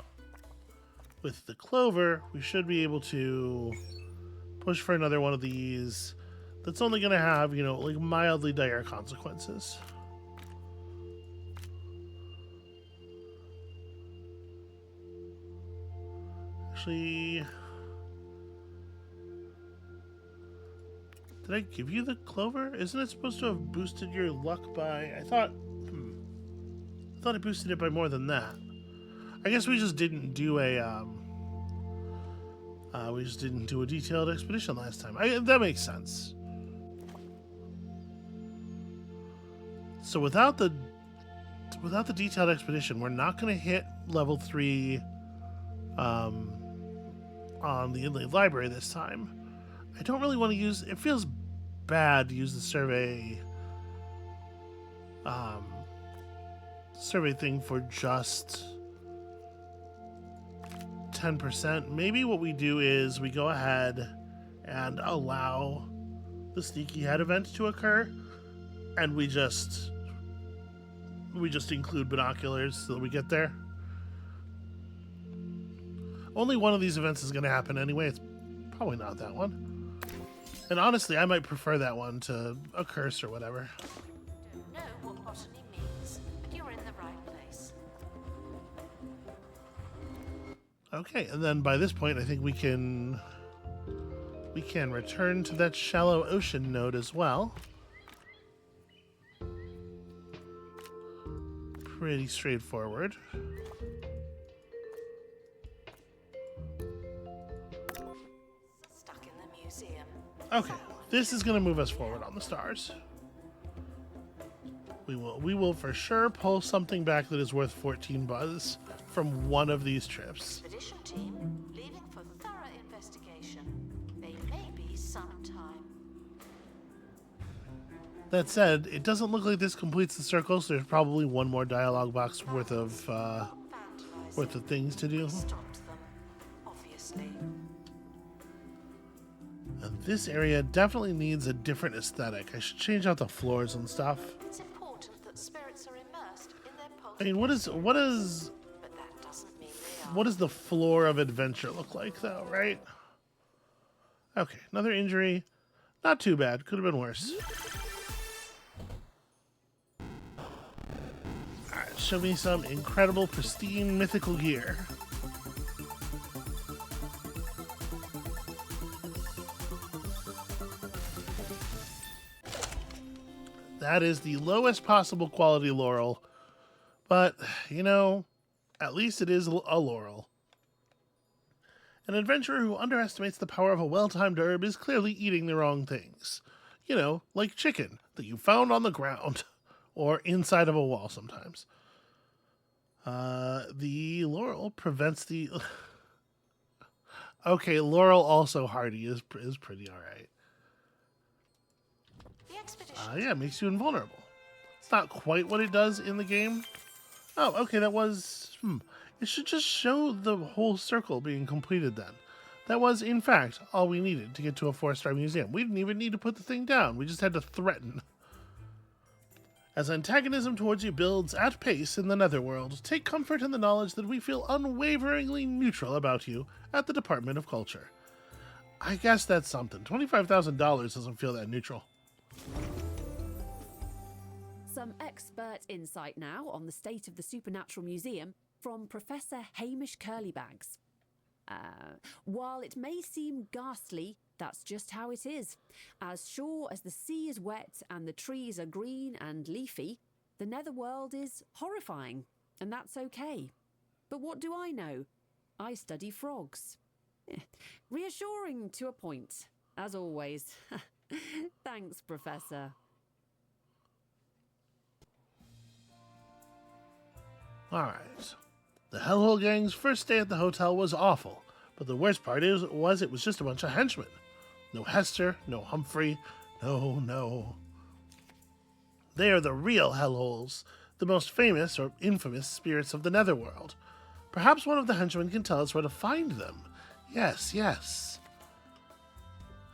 S1: With the clover, we should be able to push for another one of these. That's only going to have, you know, like mildly dire consequences. Actually, did I give you the clover? Isn't it supposed to have boosted your luck by? I thought it boosted it by more than that. I guess we just didn't do a detailed expedition last time. That makes sense. So without the detailed expedition, we're not going to hit level 3 on the inlaid library this time. I don't really want to use. It feels bad to use the survey thing for just 10%. Maybe what we do is we go ahead and allow the sneaky head event to occur, and we just include binoculars so that we get there. Only one of these events is going to happen anyway. It's probably not that one. And honestly, I might prefer that one to a curse or whatever.
S2: Don't know what botany means, but you're in the right place.
S1: Okay, and then by this point, I think we can return to that shallow ocean node as well. Pretty straightforward.
S2: Stuck in the museum.
S1: Okay, this is going to move us forward on the stars. We will for sure pull something back that is worth 14 buzz from one of these trips.
S2: Expedition team leaving for thorough investigation. They may be some time.
S1: That said, it doesn't look like this completes the circle, so there's probably one more dialogue box worth of things to do.
S2: Stopped them, obviously.
S1: And this area definitely needs a different aesthetic. I should change out the floors and stuff.
S2: It's important that spirits are immersed in their
S1: I mean, what does
S2: but that doesn't mean they are.
S1: what does the floor of adventure look like, though? Right? Okay, another injury. Not too bad. Could have been worse. Alright, show me some incredible, pristine, mythical gear. That is the lowest possible quality laurel. But, you know, at least it is a laurel. An adventurer who underestimates the power of a well-timed herb is clearly eating the wrong things. You know, like chicken that you found on the ground or inside of a wall sometimes. The laurel prevents the... Okay, laurel also hardy is pretty alright.
S2: The expedition
S1: Yeah, it makes you invulnerable. It's not quite what it does in the game, Oh, okay, that was... It should just show the whole circle being completed then. That was, in fact, all we needed to get to a 4-star museum. We didn't even need to put the thing down. We just had to threaten. As antagonism towards you builds at pace in the netherworld, take comfort in the knowledge that we feel unwaveringly neutral about you at the Department of Culture. I guess that's something. $25,000 doesn't feel that neutral.
S4: Some expert insight now on the state of the Supernatural Museum from Professor Hamish Curlybags. While it may seem ghastly, that's just how it is. As sure as the sea is wet and the trees are green and leafy, the netherworld is horrifying, and that's okay. But what do I know? I study frogs. Reassuring to a point, as always. Thanks, Professor.
S1: Alright. The Hellhole Gang's first day at the hotel was awful, but the worst part was it was just a bunch of henchmen. No Hester, no Humphrey, no. They are the real Hellholes, the most famous or infamous spirits of the Netherworld. Perhaps one of the henchmen can tell us where to find them. Yes.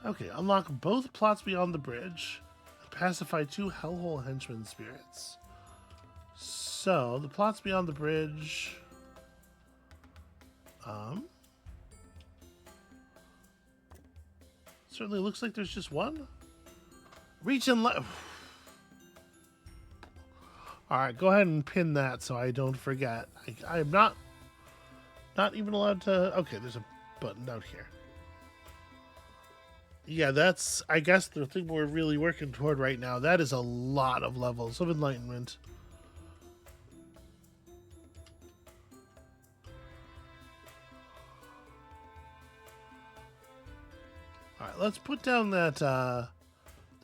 S1: Okay, unlock both plots beyond the bridge and pacify 2 Hellhole henchman spirits. So, the plots beyond the bridge... Certainly looks like there's just one. Reach and left. Alright, go ahead and pin that so I don't forget. I'm not even allowed to... Okay, there's a button out here. Yeah, that's, I guess, the thing we're really working toward right now. That is a lot of levels of enlightenment. Alright, let's put down that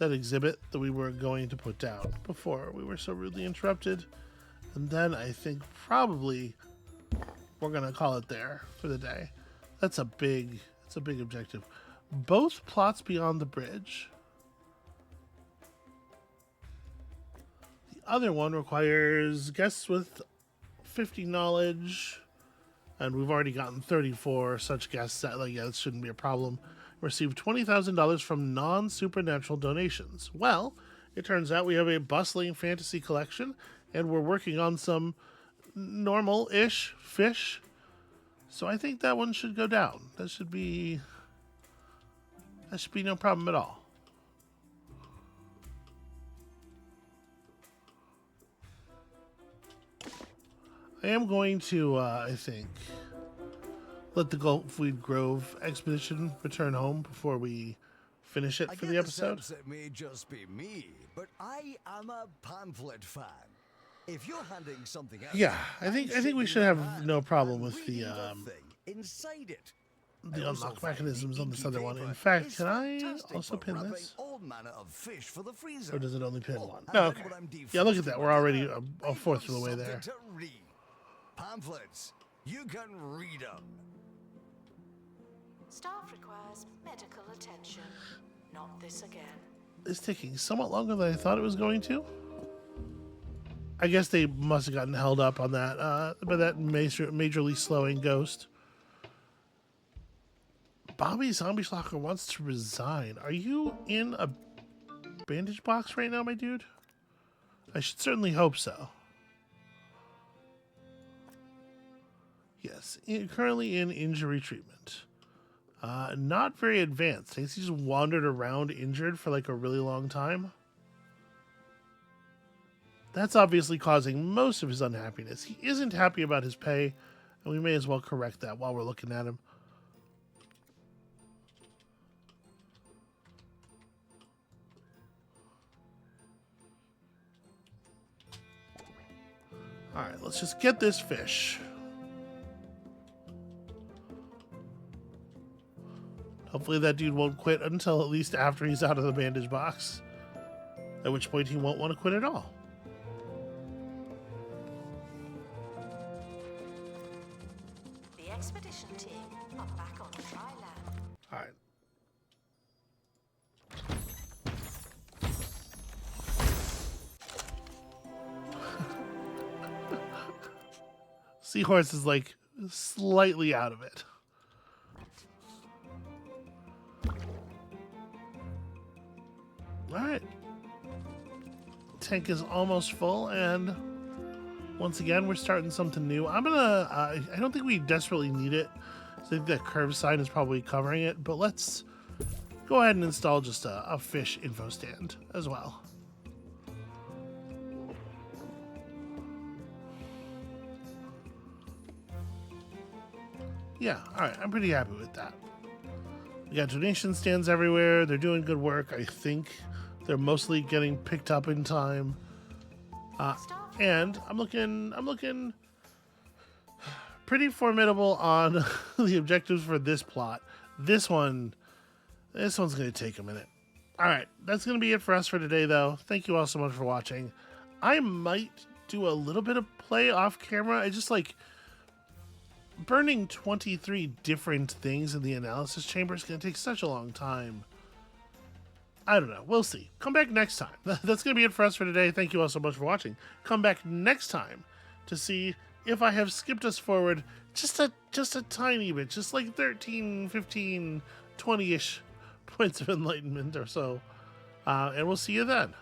S1: exhibit that we were going to put down before we were so rudely interrupted. And then I think probably we're going to call it there for the day. That's a big objective. Both plots beyond the bridge. The other one requires guests with 50 knowledge. And we've already gotten 34 such guests. It shouldn't be a problem. Received $20,000 from non-supernatural donations. Well, it turns out we have a bustling fantasy collection, and we're working on some normal-ish fish. So I think that one should go down. That should be no problem at all. I am going to, I think, let the Gulfweed Grove expedition return home before we finish it for the episode.
S3: Sense it may just be me, but I am a pamphlet fan. If you're handing something out,
S1: Yeah, I think we should have no problem with the
S3: inside it.
S1: the unlock mechanisms on this other one. In fact, can I also pin this?
S3: All manner of fish for the freezer.
S1: Or does it only pin one?
S3: and
S1: No,
S3: then
S1: okay.
S3: when I'm
S1: Yeah, look at that. We're already
S3: defrosting,
S1: a fourth of the way there.
S3: something to read. Pamphlets. You can read them.
S2: Staff requires medical attention. Not this again.
S1: It's taking somewhat longer than I thought it was going to. I guess they must have gotten held up on that by that majorly slowing ghost. Bobby Zombie Schlocker wants to resign. Are you in a bandage box right now, my dude? I should certainly hope so. Yes, currently in injury treatment. Not very advanced. I guess he just wandered around injured for like a really long time. That's obviously causing most of his unhappiness. He isn't happy about his pay, and we may as well correct that while we're looking at him. Alright, let's just get this fish. Hopefully that dude won't quit until at least after he's out of the bandage box. At which point he won't want to quit at all.
S2: The expedition team are back on dry land.
S1: Alright. Seahorse is like slightly out of it. All right. Tank is almost full, and once again, we're starting something new. I'm gonna, I don't think we desperately need it. I think that curve sign is probably covering it, but let's go ahead and install just a fish info stand as well. Yeah, all right, I'm pretty happy with that. We got donation stands everywhere. They're doing good work. I think they're mostly getting picked up in time. And I'm looking pretty formidable on the objectives for this plot. This one's going to take a minute. All right, that's going to be it for us for today, though. Thank you all so much for watching. I might do a little bit of play off camera. I just like burning 23 different things in the analysis chamber is going to take such a long time. I don't know. We'll see. Come back next time. That's going to be it for us for today. Thank you all so much for watching. Come back next time to see if I have skipped us forward just a tiny bit, just like 13, 15, 20-ish points of enlightenment or so. And we'll see you then.